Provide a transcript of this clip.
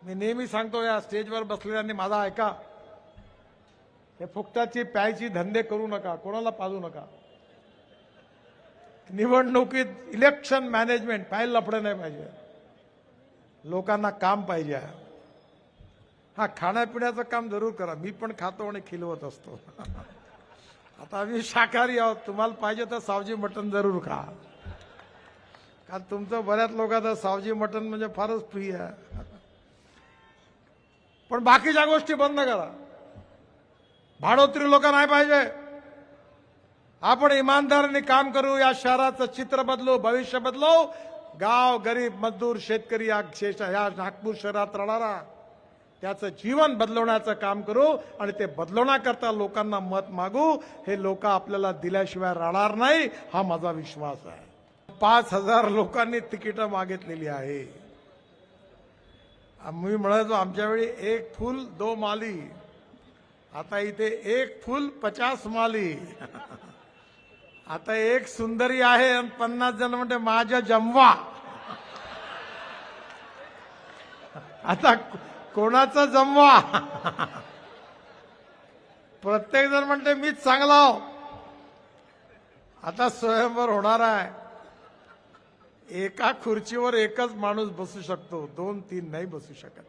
मी नेहमी सांगतो या स्टेजवर बसलेल्यांनी माझा ऐका, हे फुकटाची प्यायची धंदे करू नका, कोणाला पाजू नका. निवडणुकीत इलेक्शन मॅनेजमेंट पाहिलं लफडं नाही पाहिजे, लोकांना काम पाहिजे. हा, खाण्यापिण्याचं काम जरूर करा, मी पण खातो आणि खिलवत असतो. आता आम्ही शाकाहारी आहोत, तुम्हाला पाहिजे तर सावजी मटण जरूर खा, कारण तुमचं बऱ्याच लोकांचं सावजी मटण म्हणजे फारच प्रिय आहे. पण बाकीच्या गोष्टी बंद करा. भाडोत्री लोक नाही पाहिजे. आपण इमानदारीने काम करू, या शहराचं चित्र बदलू, भविष्य बदलू. गाव, गरीब, मजदूर, शेतकरी या नागपूर शहरात राहणारा त्याचं जीवन बदलवण्याचं काम करू आणि ते बदलवण्याकरता लोकांना मत मागू. हे लोक आपल्याला दिल्याशिवाय राहणार नाही, हा माझा विश्वास आहे. 5,000 लोकांनी तिकीटं मागितलेली आहे. मी म्हणायचो आमच्या वेळी 1 फूल 2 माली, आता इथे 1 फूल 50 माली. आता एक सुंदरी आहे आणि 50 जण म्हणते माझ्या जमवा. आता कोणाचा जमवा? प्रत्येक जण म्हणते मीच चांगला हो. आता स्वयंवर होणार आहे. एका खुर्चीवर एकच माणूस बसू शकतो, 2-3 नाही बसू शकत.